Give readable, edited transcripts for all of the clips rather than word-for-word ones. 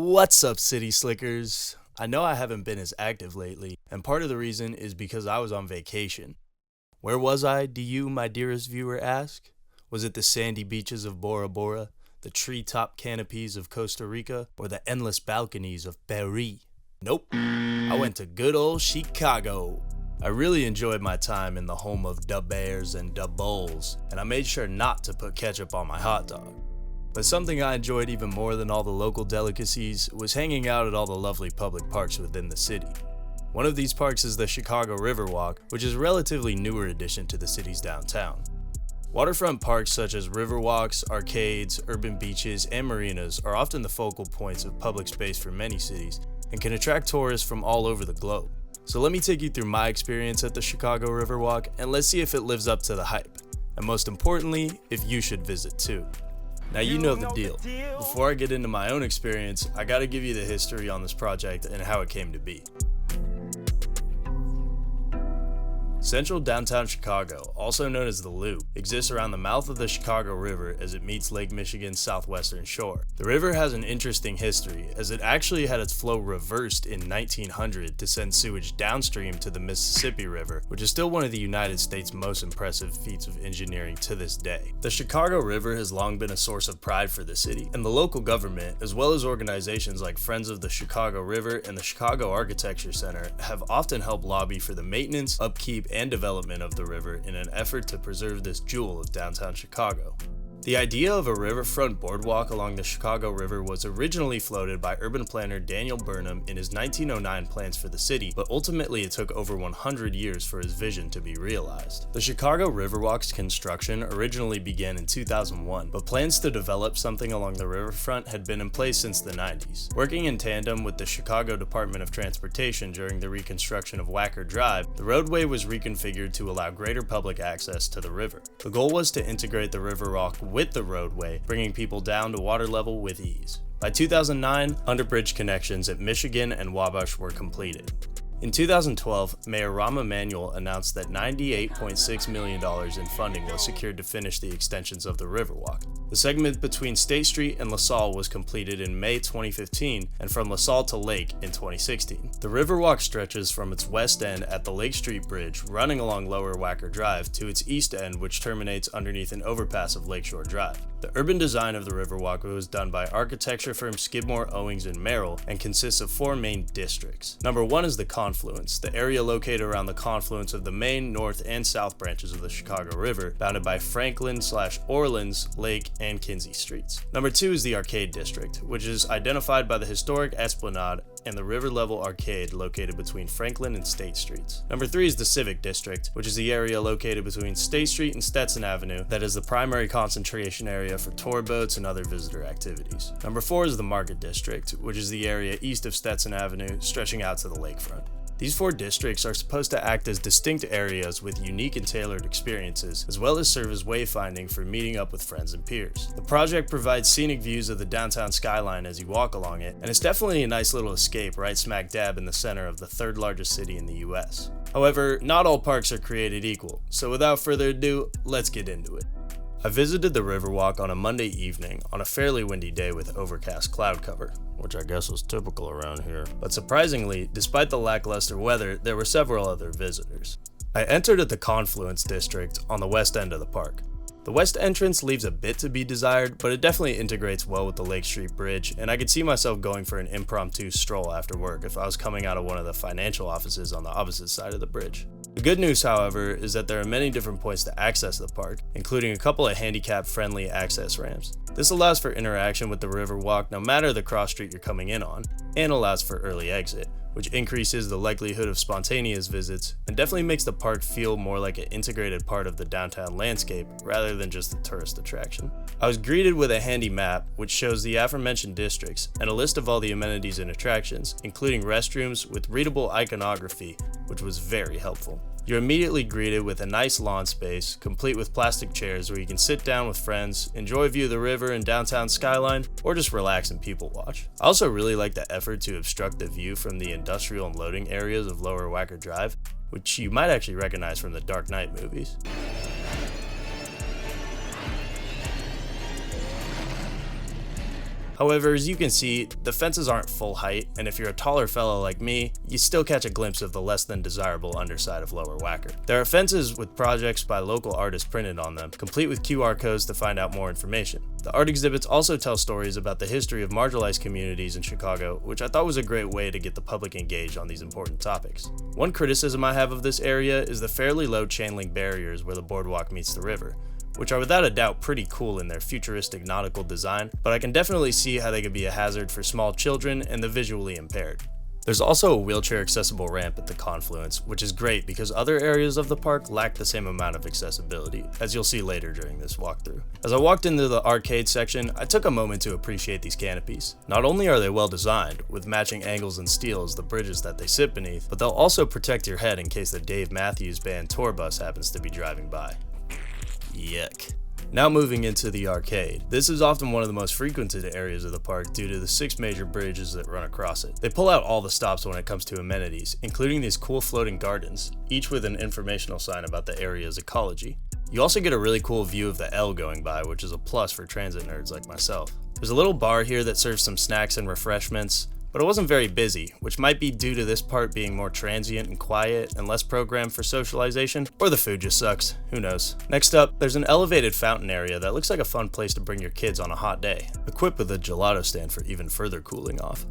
What's up, City Slickers? I know I haven't been as active lately, and part of the reason is because I was on vacation. Where was I, do you, my dearest viewer, ask? Was it the sandy beaches of Bora Bora, the treetop canopies of Costa Rica, or the endless balconies of Paris? Nope, I went to good old Chicago. I really enjoyed my time in the home of da Bears and da Bulls, and I made sure not to put ketchup on my hot dog. But something I enjoyed even more than all the local delicacies was hanging out at all the lovely public parks within the city. One of these parks is the Chicago Riverwalk, which is a relatively newer addition to the city's downtown. Waterfront parks such as riverwalks, arcades, urban beaches, and marinas are often the focal points of public space for many cities and can attract tourists from all over the globe. So let me take you through my experience at the Chicago Riverwalk and let's see if it lives up to the hype. And most importantly, if you should visit too. Now you know the deal. Before I get into my own experience, I gotta give you the history on this project and how it came to be. Central downtown Chicago, also known as the Loop, exists around the mouth of the Chicago River as it meets Lake Michigan's southwestern shore. The river has an interesting history, as it actually had its flow reversed in 1900 to send sewage downstream to the Mississippi River, which is still one of the United States' most impressive feats of engineering to this day. The Chicago River has long been a source of pride for the city, and the local government, as well as organizations like Friends of the Chicago River and the Chicago Architecture Center, have often helped lobby for the maintenance, upkeep, and development of the river in an effort to preserve this jewel of downtown Chicago. The idea of a riverfront boardwalk along the Chicago River was originally floated by urban planner Daniel Burnham in his 1909 plans for the city, but ultimately it took over 100 years for his vision to be realized. The Chicago Riverwalk's construction originally began in 2001, but plans to develop something along the riverfront had been in place since the 90s. Working in tandem with the Chicago Department of Transportation during the reconstruction of Wacker Drive, the roadway was reconfigured to allow greater public access to the river. The goal was to integrate the Riverwalk with the roadway, bringing people down to water level with ease. By 2009, underbridge connections at Michigan and Wabash were completed. In 2012, Mayor Rahm Emanuel announced that $98.6 million in funding was secured to finish the extensions of the Riverwalk. The segment between State Street and LaSalle was completed in May 2015 and from LaSalle to Lake in 2016. The Riverwalk stretches from its west end at the Lake Street Bridge running along Lower Wacker Drive to its east end, which terminates underneath an overpass of Lakeshore Drive. The urban design of the Riverwalk was done by architecture firm Skidmore, Owings & Merrill and consists of four main districts. Number one is the Confluence, the area located around the confluence of the main, north, and south branches of the Chicago River, bounded by Franklin/Orleans, Lake, and Kinsey Streets. Number two is the Arcade District, which is identified by the historic Esplanade and the river level arcade located between Franklin and State Streets. Number three is the Civic District, which is the area located between State Street and Stetson Avenue that is the primary concentration area for tour boats and other visitor activities. Number four is the Market District, which is the area east of Stetson Avenue stretching out to the lakefront. These four districts are supposed to act as distinct areas with unique and tailored experiences, as well as serve as wayfinding for meeting up with friends and peers. The project provides scenic views of the downtown skyline as you walk along it, and it's definitely a nice little escape right smack dab in the center of the third largest city in the US. However, not all parks are created equal, so without further ado, let's get into it. I visited the Riverwalk on a Monday evening on a fairly windy day with overcast cloud cover, which I guess was typical around here. But surprisingly, despite the lackluster weather, there were several other visitors. I entered at the Confluence District on the west end of the park. The west entrance leaves a bit to be desired, but it definitely integrates well with the Lake Street Bridge, and I could see myself going for an impromptu stroll after work if I was coming out of one of the financial offices on the opposite side of the bridge. The good news, however, is that there are many different points to access the park, including a couple of handicap-friendly access ramps. This allows for interaction with the Riverwalk no matter the cross street you're coming in on, and allows for early exit, which increases the likelihood of spontaneous visits and definitely makes the park feel more like an integrated part of the downtown landscape rather than just a tourist attraction. I was greeted with a handy map which shows the aforementioned districts and a list of all the amenities and attractions, including restrooms with readable iconography, which was very helpful. You're immediately greeted with a nice lawn space, complete with plastic chairs where you can sit down with friends, enjoy a view of the river and downtown skyline, or just relax and people watch. I also really like the effort to obstruct the view from the industrial and loading areas of Lower Wacker Drive, which you might actually recognize from the Dark Knight movies. However, as you can see, the fences aren't full height, and if you're a taller fellow like me, you still catch a glimpse of the less than desirable underside of Lower Wacker. There are fences with projects by local artists printed on them, complete with QR codes to find out more information. The art exhibits also tell stories about the history of marginalized communities in Chicago, which I thought was a great way to get the public engaged on these important topics. One criticism I have of this area is the fairly low chain link barriers where the boardwalk meets the river, which are without a doubt pretty cool in their futuristic nautical design, but I can definitely see how they could be a hazard for small children and the visually impaired. There's also a wheelchair accessible ramp at the confluence, which is great because other areas of the park lack the same amount of accessibility, as you'll see later during this walkthrough. As I walked into the arcade section, I took a moment to appreciate these canopies. Not only are they well designed, with matching angles and steel as the bridges that they sit beneath, but they'll also protect your head in case the Dave Matthews Band tour bus happens to be driving by. Yuck. Now moving into the arcade. This is often one of the most frequented areas of the park due to the 6 major bridges that run across it. They pull out all the stops when it comes to amenities, including these cool floating gardens, each with an informational sign about the area's ecology. You also get a really cool view of the L going by, which is a plus for transit nerds like myself. There's a little bar here that serves some snacks and refreshments, but it wasn't very busy, which might be due to this part being more transient and quiet and less programmed for socialization, or the food just sucks, who knows. Next up, there's an elevated fountain area that looks like a fun place to bring your kids on a hot day, equipped with a gelato stand for even further cooling off.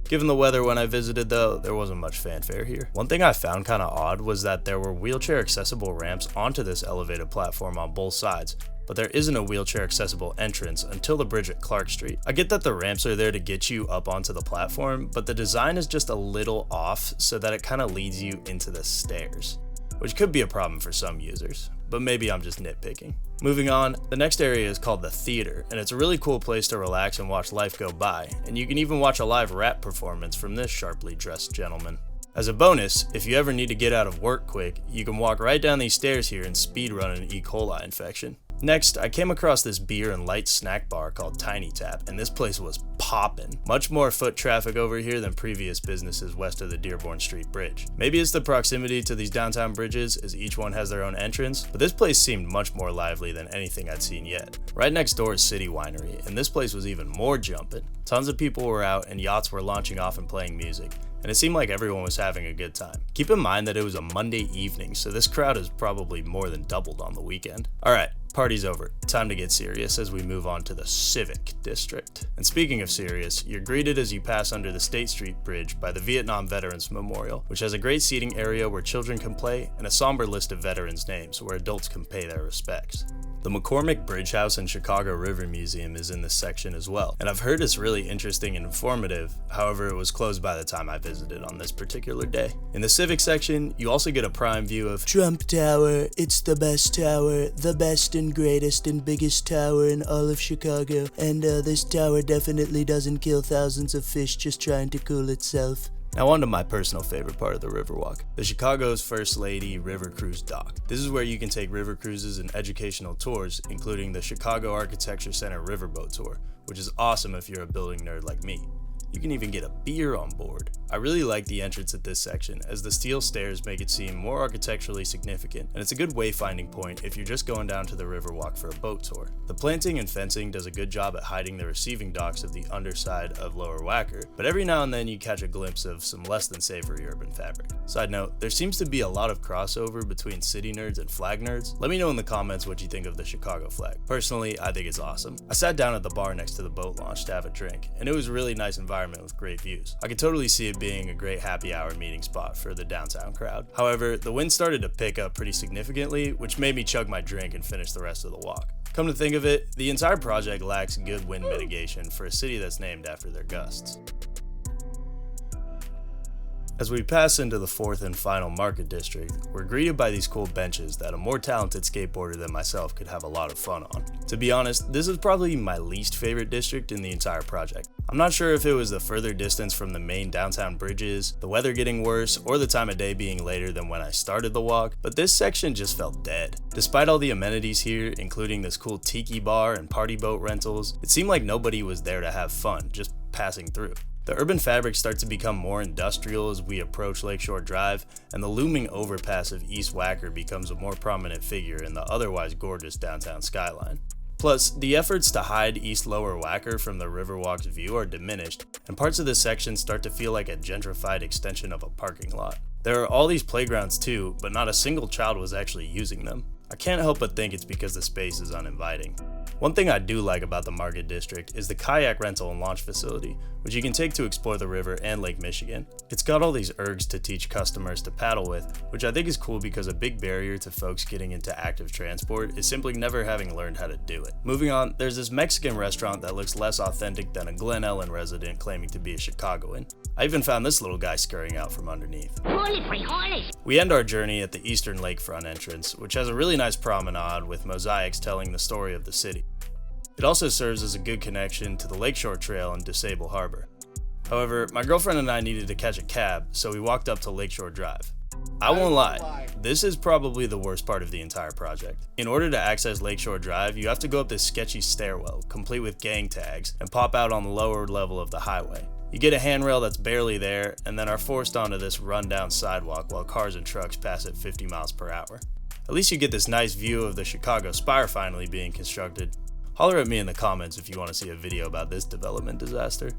Given the weather when I visited though, there wasn't much fanfare here. One thing I found kinda odd was that there were wheelchair accessible ramps onto this elevated platform on both sides, but there isn't a wheelchair accessible entrance until the bridge at Clark Street. I get that the ramps are there to get you up onto the platform, but the design is just a little off so that it kind of leads you into the stairs, which could be a problem for some users, but maybe I'm just nitpicking. Moving on, the next area is called the theater, and it's a really cool place to relax and watch life go by, and you can even watch a live rap performance from this sharply dressed gentleman. As a bonus, if you ever need to get out of work quick, you can walk right down these stairs here and speedrun an E. coli infection. Next, I came across this beer and light snack bar called Tiny Tap, and this place was poppin'. Much more foot traffic over here than previous businesses west of the Dearborn Street Bridge. Maybe it's the proximity to these downtown bridges, as each one has their own entrance, but this place seemed much more lively than anything I'd seen yet. Right next door is City Winery, and this place was even more jumpin'. Tons of people were out, and yachts were launching off and playing music, and it seemed like everyone was having a good time. Keep in mind that it was a Monday evening, so this crowd is probably more than doubled on the weekend. Alright, party's over. Time to get serious as we move on to the Civic district. And speaking of serious, you're greeted as you pass under the State Street Bridge by the Vietnam Veterans Memorial, which has a great seating area where children can play and a somber list of veterans' names where adults can pay their respects. The McCormick Bridge House and Chicago River Museum is in this section as well, and I've heard it's really interesting and informative. However, it was closed by the time I visited on this particular day. In the Civic section, you also get a prime view of Trump Tower. It's the best tower, the best and greatest and biggest tower in all of Chicago, and this tower definitely doesn't kill thousands of fish just trying to cool itself. Now on to my personal favorite part of the Riverwalk, the Chicago's First Lady River Cruise Dock. This is where you can take river cruises and educational tours, including the Chicago Architecture Center Riverboat Tour, which is awesome if you're a building nerd like me. You can even get a beer on board. I really like the entrance at this section, as the steel stairs make it seem more architecturally significant, and it's a good wayfinding point if you're just going down to the Riverwalk for a boat tour. The planting and fencing does a good job at hiding the receiving docks of the underside of Lower Wacker, but every now and then you catch a glimpse of some less than savory urban fabric. Side note, there seems to be a lot of crossover between city nerds and flag nerds. Let me know in the comments what you think of the Chicago flag. Personally, I think it's awesome. I sat down at the bar next to the boat launch to have a drink, and it was a really nice environment with great views. I could totally see it being a great happy hour meeting spot for the downtown crowd. However, the wind started to pick up pretty significantly, which made me chug my drink and finish the rest of the walk. Come to think of it, the entire project lacks good wind mitigation for a city that's named after their gusts. As we pass into the fourth and final market district, we're greeted by these cool benches that a more talented skateboarder than myself could have a lot of fun on. To be honest, this is probably my least favorite district in the entire project. I'm not sure if it was the further distance from the main downtown bridges, the weather getting worse, or the time of day being later than when I started the walk, but this section just felt dead. Despite all the amenities here, including this cool tiki bar and party boat rentals, it seemed like nobody was there to have fun, just passing through. The urban fabric starts to become more industrial as we approach Lakeshore Drive, and the looming overpass of East Wacker becomes a more prominent figure in the otherwise gorgeous downtown skyline. Plus, the efforts to hide East Lower Wacker from the Riverwalk's view are diminished, and parts of this section start to feel like a gentrified extension of a parking lot. There are all these playgrounds too, but not a single child was actually using them. I can't help but think it's because the space is uninviting. One thing I do like about the Market District is the kayak rental and launch facility, which you can take to explore the river and Lake Michigan. It's got all these ergs to teach customers to paddle with, which I think is cool because a big barrier to folks getting into active transport is simply never having learned how to do it. Moving on, there's this Mexican restaurant that looks less authentic than a Glen Ellen resident claiming to be a Chicagoan. I even found this little guy scurrying out from underneath. We end our journey at the Eastern Lakefront entrance, which has a really nice promenade with mosaics telling the story of the city. It also serves as a good connection to the Lakeshore Trail and DeSable Harbor. However, my girlfriend and I needed to catch a cab, so we walked up to Lakeshore Drive. I won't lie, this is probably the worst part of the entire project. In order to access Lakeshore Drive, you have to go up this sketchy stairwell, complete with gang tags, and pop out on the lower level of the highway. You get a handrail that's barely there, and then are forced onto this rundown sidewalk while cars and trucks pass at 50 miles per hour. At least you get this nice view of the Chicago Spire finally being constructed. Holler at me in the comments if you want to see a video about this development disaster.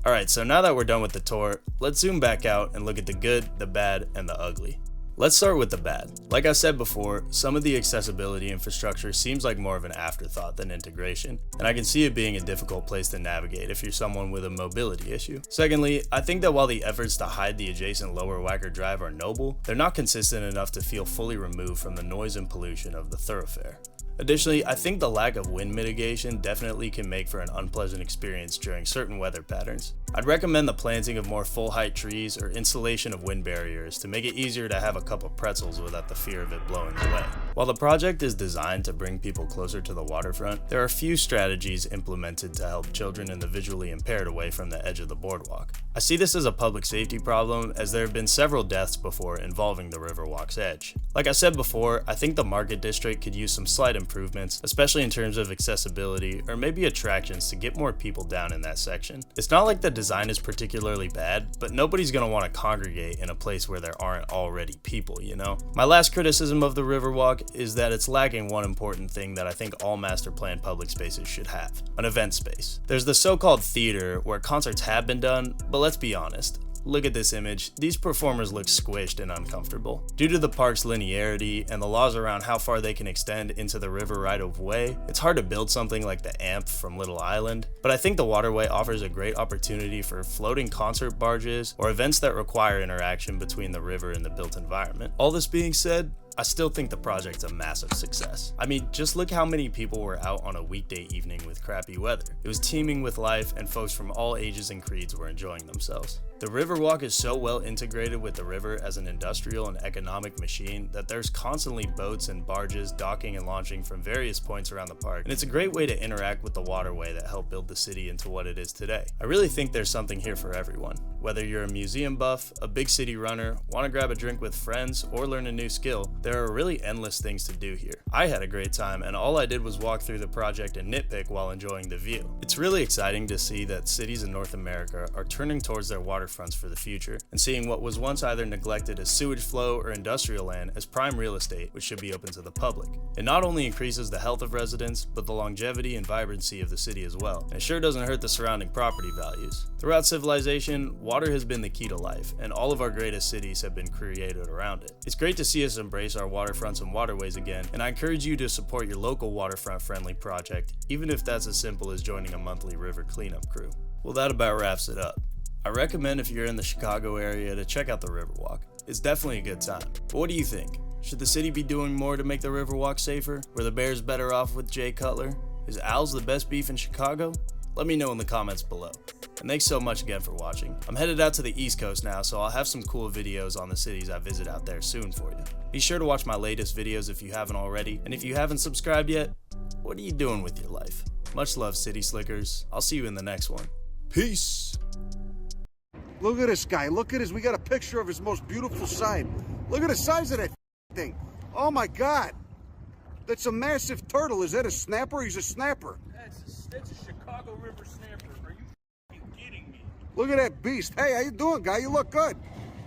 Alright, so now that we're done with the tour, let's zoom back out and look at the good, the bad, and the ugly. Let's start with the bad. Like I said before, some of the accessibility infrastructure seems like more of an afterthought than integration, and I can see it being a difficult place to navigate if you're someone with a mobility issue. Secondly, I think that while the efforts to hide the adjacent Lower Wacker Drive are noble, they're not consistent enough to feel fully removed from the noise and pollution of the thoroughfare. Additionally, I think the lack of wind mitigation definitely can make for an unpleasant experience during certain weather patterns. I'd recommend the planting of more full-height trees or installation of wind barriers to make it easier to have a cup of pretzels without the fear of it blowing away. While the project is designed to bring people closer to the waterfront, there are a few strategies implemented to help children and the visually impaired away from the edge of the boardwalk. I see this as a public safety problem, as there have been several deaths before involving the Riverwalk's edge. Like I said before, I think the Market District could use some slight improvements, especially in terms of accessibility or maybe attractions to get more people down in that section. It's not like the design is particularly bad, but nobody's gonna want to congregate in a place where there aren't already people, you know? My last criticism of the Riverwalk is that it's lacking one important thing that I think all master plan public spaces should have: an event space. There's the so-called theater where concerts have been done, but let's be honest. Look at this image. These performers look squished and uncomfortable. Due to the park's linearity and the laws around how far they can extend into the river right of way, it's hard to build something like the Amp from Little Island, but I think the waterway offers a great opportunity for floating concert barges or events that require interaction between the river and the built environment. All this being said, I still think the project's a massive success. I mean, just look how many people were out on a weekday evening with crappy weather. It was teeming with life, and folks from all ages and creeds were enjoying themselves. The Riverwalk is so well integrated with the river as an industrial and economic machine that there's constantly boats and barges docking and launching from various points around the park, and it's a great way to interact with the waterway that helped build the city into what it is today. I really think there's something here for everyone. Whether you're a museum buff, a big city runner, want to grab a drink with friends, or learn a new skill, there are really endless things to do here. I had a great time, and all I did was walk through the project and nitpick while enjoying the view. It's really exciting to see that cities in North America are turning towards their waterfronts for the future, and seeing what was once either neglected as sewage flow or industrial land as prime real estate, which should be open to the public. It not only increases the health of residents, but the longevity and vibrancy of the city as well, and it sure doesn't hurt the surrounding property values. Throughout civilization, water has been the key to life, and all of our greatest cities have been created around it. It's great to see us embrace our waterfronts and waterways again, and I encourage you to support your local waterfront-friendly project, even if that's as simple as joining a monthly river cleanup crew. Well, that about wraps it up. I recommend if you're in the Chicago area to check out the Riverwalk. It's definitely a good time. But what do you think? Should the city be doing more to make the Riverwalk safer? Were the Bears better off with Jay Cutler? Is Al's the best beef in Chicago? Let me know in the comments below. And thanks so much again for watching. I'm headed out to the East Coast now, so I'll have some cool videos on the cities I visit out there soon for you. Be sure to watch my latest videos if you haven't already, and if you haven't subscribed yet, what are you doing with your life? Much love, City Slickers. I'll see you in the next one. Peace! Look at this guy. Look at his. We got a picture of his most beautiful sign. Look at the size of that thing. Oh my God. That's a massive turtle. Is that a snapper? He's a snapper. That's a Chicago River snapper. Are you kidding me? Look at that beast. Hey, how you doing, guy? You look good.